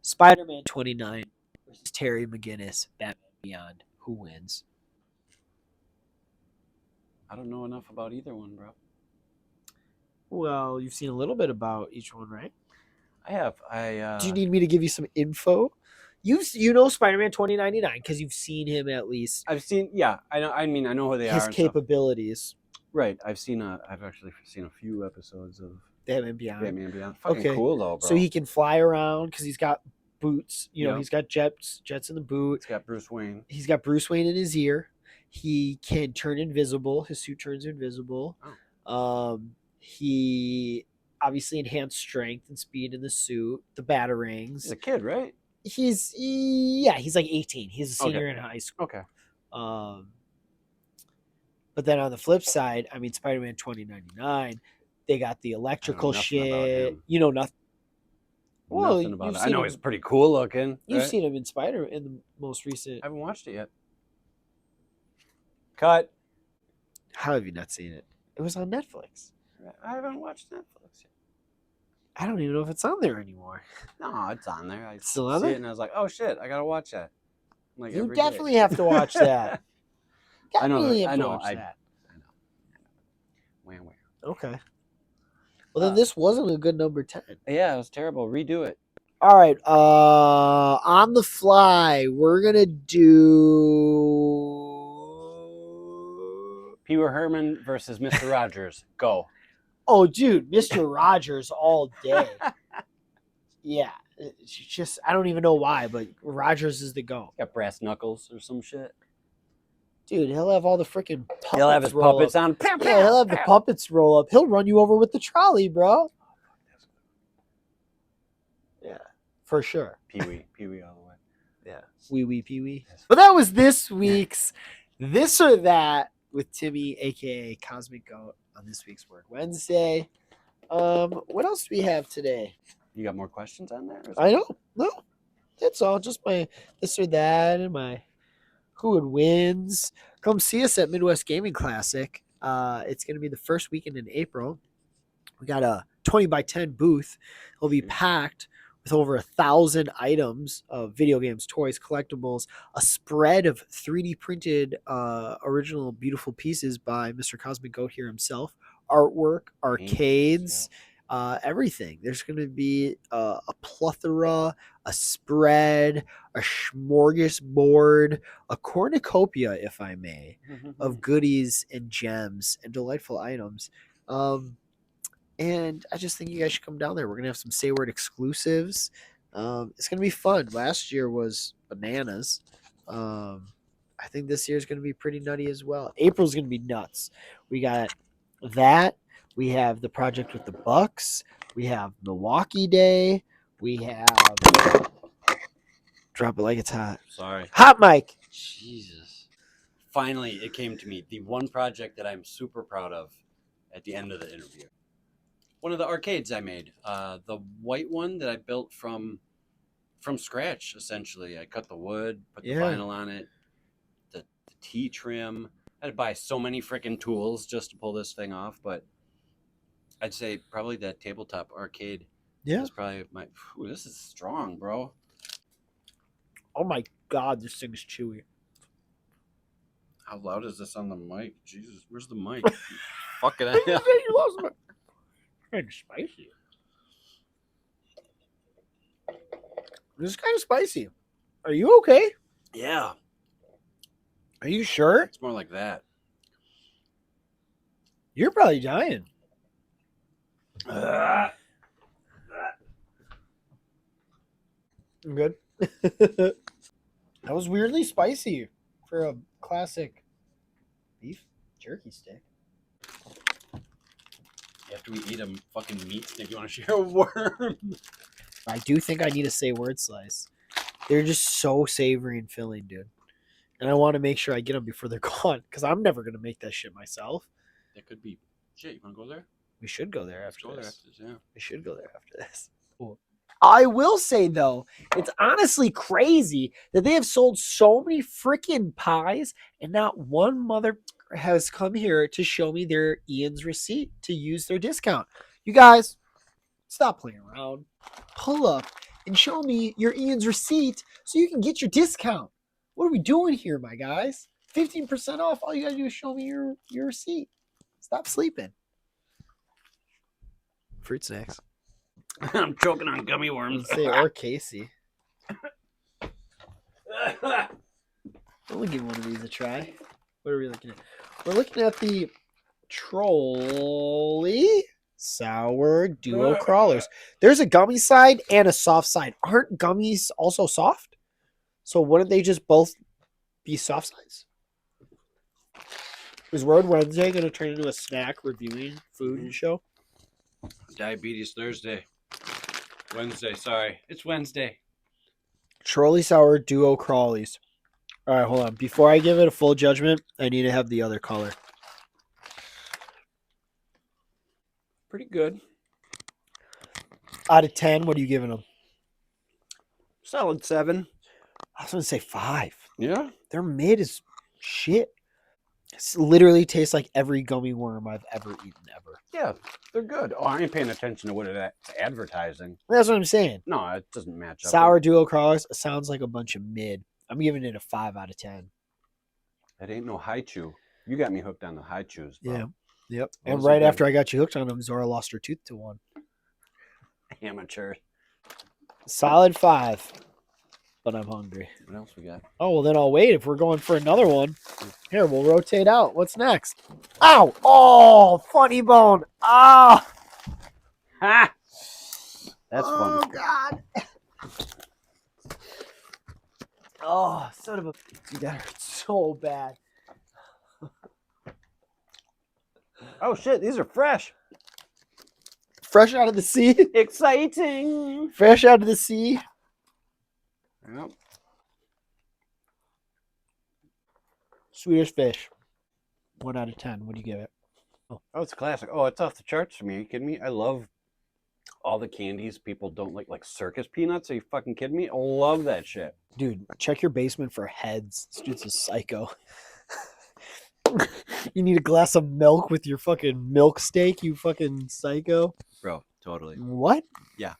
Spider-Man 29 versus Terry McGinnis, Batman Beyond. Who wins? I don't know enough about either one, bro. Well, you've seen a little bit about each one, right? I have. Do you need me to give you some info? You know Spider-Man 2099 because you've seen him at least. I've seen, I know. I mean, I know who they are. His capabilities. Right. I've actually seen a few episodes of Batman Beyond. Fucking cool though, bro. So he can fly around because he's got boots. He's got jets in the boot. He's got Bruce Wayne. He's got Bruce Wayne in his ear. He can turn invisible. His suit turns invisible. Oh. He obviously enhanced strength and speed in the suit. The batarangs. He's a kid, right? He's like 18. He's a senior in high school. Okay. But then on the flip side, I mean, Spider-Man 2099, they got the electrical shit. You know nothing. Well, nothing about it. I know he's pretty cool looking. You've seen him in the most recent. I haven't watched it yet. Cut. How have you not seen it? It was on Netflix. I haven't watched Netflix yet. I don't even know if it's on there anymore. No, it's on there. I still on there? It and I was like, oh shit, I gotta watch that. Like, you definitely have to watch that. I know. Okay. Well, then this wasn't a good number 10. Yeah, it was terrible. Redo it. All right. On the fly, we're gonna do Pee Wee Herman versus Mr. Rogers. Go. Oh, dude, Mr. Rogers all day. Yeah, it's just I don't even know why, but Rogers is the go. Got brass knuckles or some shit. Dude, he'll have all the freaking puppets. He'll have his puppets on. Yeah, he'll have the puppets roll up. He'll run you over with the trolley, bro. Yeah, for sure. Pee Wee all the way. Yeah, wee Pee Wee. But that was this week's This or That with Timmy, aka Cosmic Goat, on this week's Word Wednesday. What else do we have today? You got more questions on there? I don't know. That's all. Just my this or that and my who would wins. Come see us at Midwest Gaming Classic. It's going to be the first weekend in April. We got a 20 by 10 booth. It'll be packed with over 1,000 items of video games, toys, collectibles, a spread of 3D printed original beautiful pieces by Mr. Cosmic Goat here himself, artwork, arcades, everything. There's going to be a plethora, a spread, a smorgasbord, a cornucopia, if I may, of goodies and gems and delightful items. And I just think you guys should come down there. We're going to have some SayWord exclusives. It's going to be fun. Last year was bananas. I think this year is going to be pretty nutty as well. April's going to be nuts. We got that. We have the project with the Bucks. We have Milwaukee Day. We have... Drop it like it's hot. Sorry. Hot mic. Jesus. Finally, it came to me. The one project that I'm super proud of at the end of the interview. One of the arcades I made. The white one that I built from scratch, essentially. I cut the wood, put the vinyl on it, the T-trim. I had to buy so many freaking tools just to pull this thing off, but I'd say probably that tabletop arcade is probably my... Ooh, this is strong, bro. Oh my God, this thing is chewy. How loud is this on the mic? Jesus, where's the mic? Fucking hell. You lost my... Kind of spicy. This is kind of spicy. Are you okay? Yeah. Are you sure? It's more like that. You're probably dying. I'm good. That was weirdly spicy for a classic beef jerky stick. After we eat a fucking meat stick, you want to share a worm? I do think I need a SayWerd slice. They're just so savory and filling, dude. And I want to make sure I get them before they're gone, because I'm never going to make that shit myself. That could be... Shit, you want to go there? We should go there after this. Yeah. We should go there after this. Cool. I will say, though, it's honestly crazy that they have sold so many freaking pies, and not one mother has come here to show me their Ian's receipt to use their discount. You guys, stop playing around. Pull up and show me your Ian's receipt so you can get your discount. What are we doing here, my guys? 15% off. All you gotta do is show me your receipt. Stop sleeping. Fruit snacks. I'm choking on gummy worms. Say or Casey. We'll give one of these a try. What are we looking at? We're looking at the Trolley Sour Duo Crawlers. There's a gummy side and a soft side. Aren't gummies also soft? So wouldn't they just both be soft sides? Is Word Wednesday going to turn into a snack reviewing food show? Diabetes Thursday. Wednesday, sorry. It's Wednesday. Trolley Sour Duo Crawlies. All right, hold on. Before I give it a full judgment, I need to have the other color. Pretty good. Out of 10, what are you giving them? Solid 7. I was going to say 5. Yeah? Their mid is shit. It literally tastes like every gummy worm I've ever eaten, ever. Yeah, they're good. Oh, I ain't paying attention to what it's advertising. That's what I'm saying. No, it doesn't match up. Sour Duo Crawlers sounds like a bunch of mid. I'm giving it a 5 out of 10. That ain't no high chew. You got me hooked on the high chews, bro. Yeah. Yep. And right after I got you hooked on them, Zora lost her tooth to one. Amateur. Solid 5. But I'm hungry. What else we got? Oh, well, then I'll wait if we're going for another one. Here, we'll rotate out. What's next? Ow! Oh, funny bone. Ah! Ha! That's fun. Oh, God. Oh, son of a... Dude, that hurts so bad. Oh, shit. These are fresh. Fresh out of the sea. Exciting. Fresh out of the sea. Yep. Swedish Fish. 1 out of 10. What do you give it? Oh, it's a classic. Oh, it's off the charts for me. Are you kidding me? I love all the candies people don't like circus peanuts. Are you fucking kidding me? I love that shit. Dude, check your basement for heads. This dude's a psycho. You need a glass of milk with your fucking milk steak, you fucking psycho. Bro, totally. What? Yeah.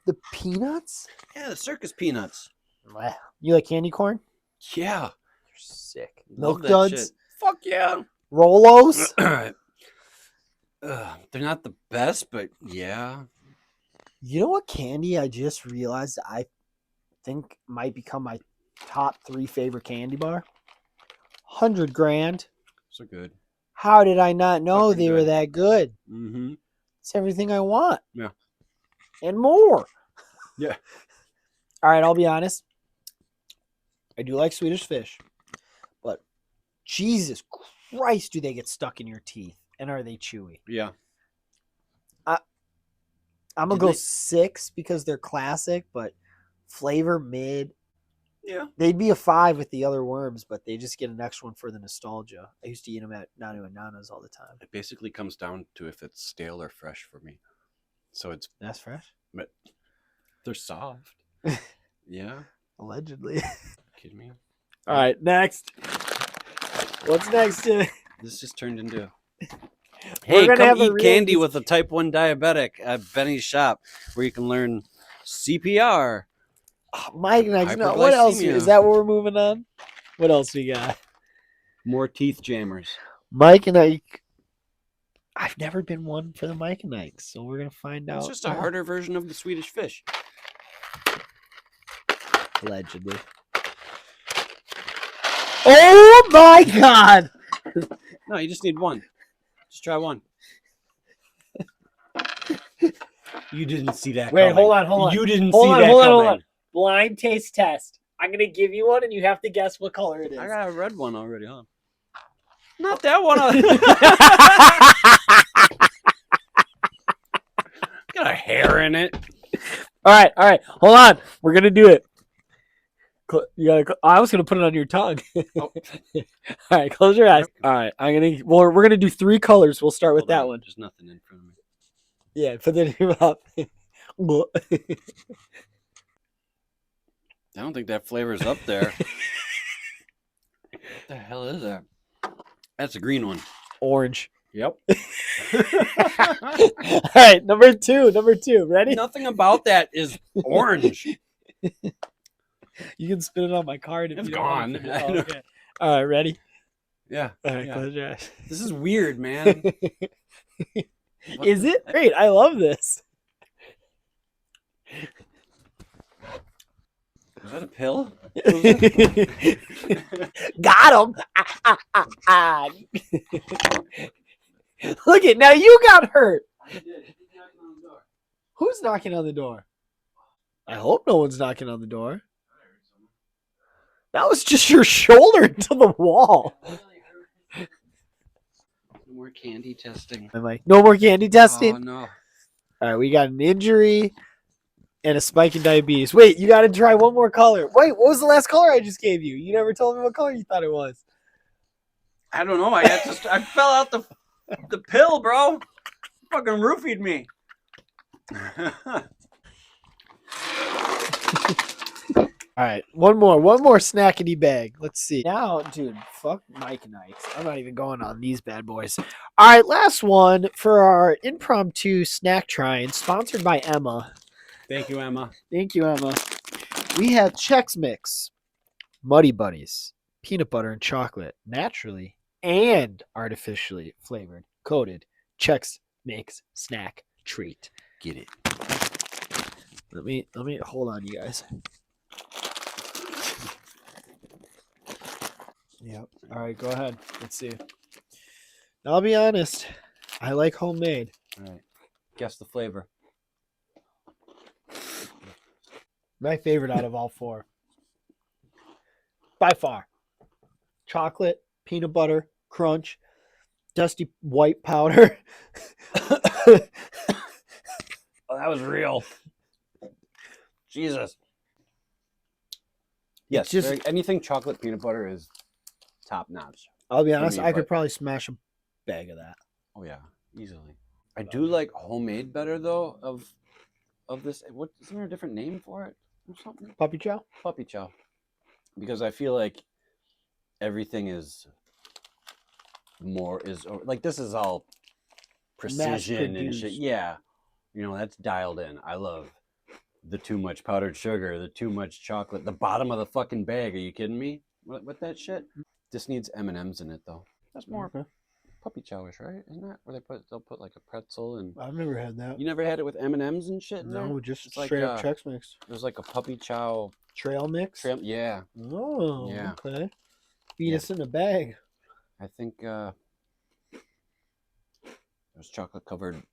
The peanuts? Yeah, the circus peanuts. Wow. You like candy corn? Yeah. You're sick. Love Milk duds? shit. Fuck yeah. Rolos? They're not the best, but yeah. You know what candy I just realized I think might become my top 3 favorite candy bar? 100 grand. So good. How did I not know Fucking they good. were that good? Mm-hmm. It's everything I want. Yeah. And more. Yeah. All right, I'll be honest. I do like Swedish Fish. But Jesus Christ, do they get stuck in your teeth? And are they chewy? Yeah. I'm going to go 6 because they're classic, but flavor mid. Yeah. They'd be a 5 with the other worms, but they just get an extra one for the nostalgia. I used to eat them at Nanu and Nana's all the time. It basically comes down to if it's stale or fresh for me. So it's... That's fresh? But they're soft. Yeah. Allegedly. Kidding me? All right, next. What's next? This just turned into... Hey, come eat candy with a type 1 diabetic at Benny's shop, where you can learn CPR. Mike, next. No, what else? Is that what we're moving on? What else we got? More teeth jammers. Mike and Ike. I've never been one for the Mike and Ike, so we're gonna find out. It's just a harder version of the Swedish Fish. Allegedly. Oh my God! No, you just need one. Just try one. You didn't see that Wait, coming. hold on. You didn't see that coming. Hold on. Blind taste test. I'm going to give you one, and you have to guess what color it is. I got a red one already, huh? Not that one. Got a hair in it. All right. Hold on. We're going to do it. I was going to put it on your tongue. Oh. All right, close your eyes. All right, we're going to do 3 colors. We'll start with that one. There's nothing in front of me. Yeah, put the name up. I don't think that flavor's up there. What the hell is that? That's a green one. Orange. Yep. All right, number two. Ready? Nothing about that is orange. You can spin it on my card if it's you gone. Want to. Oh, okay. All right, ready? Yeah. All right, close your eyes. This is weird, man. Is it? Great. I love this. Is that a pill? Got him. Look it. Now you got hurt. I did. He's knocking on the door. Who's knocking on the door? I hope no one's knocking on the door. That was just your shoulder to the wall. No more candy testing. I'm like, no more candy testing? Oh, no. All right, we got an injury and a spike in diabetes. Wait, you got to try one more color. Wait, what was the last color I just gave you? You never told me what color you thought it was. I don't know. I fell out the pill, bro. Fucking roofied me. All right, one more snackety bag. Let's see. Now, dude, fuck Mike and Ike's. I'm not even going on these bad boys. All right, last one for our impromptu snack trying, sponsored by Emma. Thank you, Emma. We have Chex Mix, Muddy Buddies, peanut butter and chocolate, naturally and artificially flavored, coated Chex Mix snack treat. Get it. Let me hold on, you guys. Yep. All right, go ahead. Let's see. I'll be honest. I like homemade. All right. Guess the flavor. My favorite out of all 4. By far. Chocolate, peanut butter, crunch, dusty white powder. Oh, that was real. Jesus. Yes, just anything chocolate peanut butter is top notch. I'll be honest, I could probably smash a bag of that. Oh yeah, easily. I do like homemade better though of this. What isn't there a different name for it or something? Puppy chow? Puppy chow. Because I feel like everything is like this is all precision and shit. Yeah. You know, that's dialed in. I love the too much powdered sugar, the too much chocolate, the bottom of the fucking bag. Are you kidding me? With that shit? This needs M&Ms in it though. That's more puppy chowish, right? Isn't that where they'll put like a pretzel and? I've never had that. You never had it with M&Ms and shit? No, just straight up Chex Mix. There's like a puppy chow trail mix. Yeah. Oh, yeah. Okay. Feed us in a bag. I think there's chocolate covered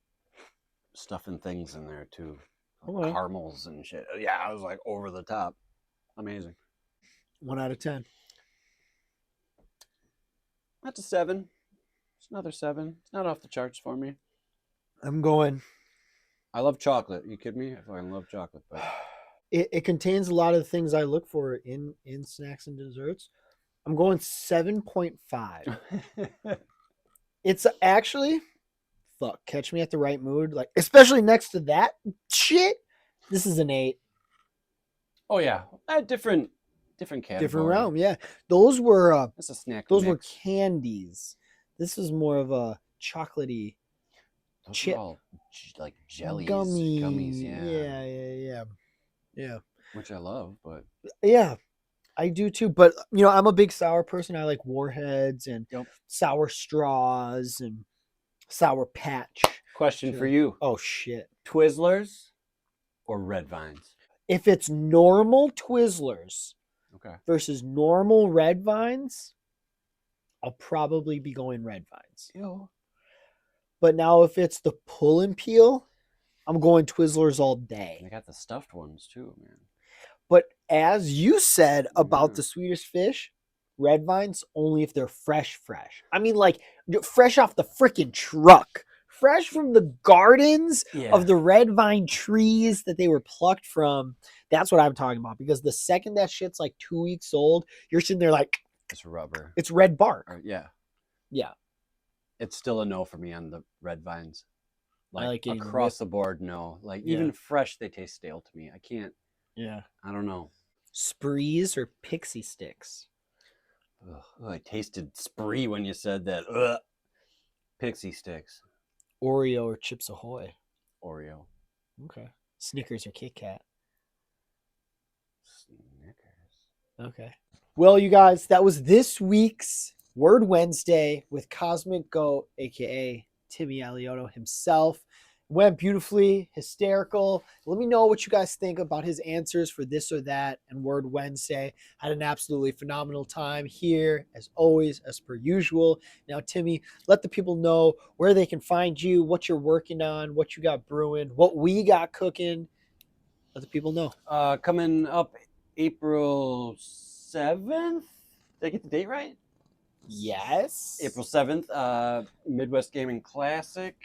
stuff and things in there too. Like caramels and shit. Yeah, I was like over the top. Amazing. 1 out of 10. That's a 7. It's another 7. It's not off the charts for me. I'm going. I love chocolate. You kidding me? I fucking love chocolate, but it contains a lot of the things I look for in snacks and desserts. I'm going 7.5. It's actually, fuck, catch me at the right mood. Like, especially next to that shit, this is an 8. Oh yeah, different category. Different realm, yeah. Those were that's a snack. Those were candies. This was more of a chocolatey those chip, are all like jellies, gummies. Yeah. Yeah. Which I love, but yeah, I do too. But I'm a big sour person. I like Warheads and sour straws and Sour Patch. Question for you. Oh shit. Twizzlers or Red Vines? If it's normal Twizzlers versus normal Red Vines, I'll probably be going Red Vines. Ew. But now if it's the pull and peel, I'm going Twizzlers all day. They got the stuffed ones too, man. But as you said about the Swedish Fish, Red Vines only if they're fresh. I mean, like fresh off the freaking truck. Fresh from the gardens of the red vine trees that they were plucked from. That's what I'm talking about. Because the second that shit's like 2 weeks old, you're sitting there like, it's rubber. It's red bark. Yeah. It's still a no for me on the Red Vines. Like across the board, no. Like even fresh, they taste stale to me. I can't. Yeah. I don't know. Sprees or Pixie Sticks? Ugh, I tasted Spree when you said that. Ugh. Pixie Sticks. Oreo or Chips Ahoy? Oreo. Okay. Snickers or Kit Kat? Snickers. Okay. Well, you guys, that was this week's Word Wednesday with Cosmic Goat, aka Timmy Alioto himself. Went beautifully, hysterical. Let me know what you guys think about his answers for this or that and Word Wednesday. Had an absolutely phenomenal time here, as always, as per usual. Now, Timmy, let the people know where they can find you, what you're working on, what you got brewing, what we got cooking. Let the people know. Coming up April 7th. Did I get the date right? Yes. April 7th, Midwest Gaming Classic.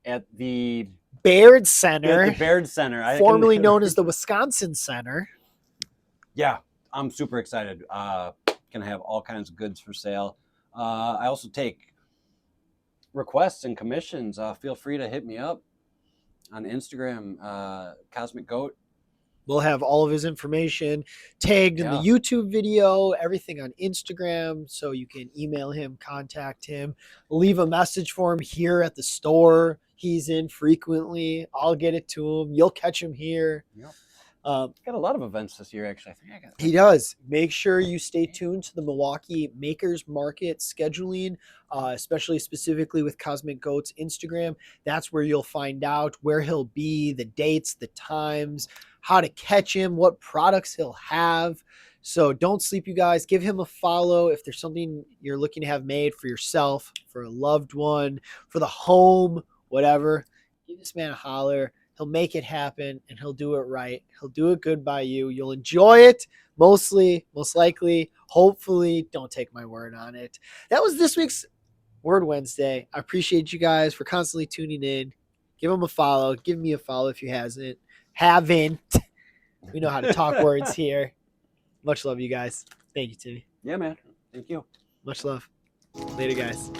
At the Baird Center. At the Baird Center. Formerly known as the Wisconsin Center. Yeah, I'm super excited. Gonna have all kinds of goods for sale. I also take requests and commissions. Feel free to hit me up on Instagram, CosmicGoat. We'll have all of his information tagged in the YouTube video, everything on Instagram, so you can email him, contact him, leave a message for him here at the store. He's in frequently. I'll get it to him. You'll catch him here. Yep. Got a lot of events this year, actually. He does. Make sure you stay tuned to the Milwaukee Makers Market scheduling, especially specifically with Cosmic Goat's Instagram. That's where you'll find out where he'll be, the dates, the times, how to catch him, what products he'll have. So don't sleep, you guys. Give him a follow if there's something you're looking to have made for yourself, for a loved one, for the home, whatever. Give this man a holler. He'll make it happen, and he'll do it right. He'll do it good by you. You'll enjoy it, most likely, hopefully. Don't take my word on it. That was this week's Word Wednesday. I appreciate you guys for constantly tuning in. Give him a follow. Give me a follow if you haven't. We know how to talk words here. Much love, you guys. Thank you, Timmy. Yeah, man. Thank you. Much love. Later, guys.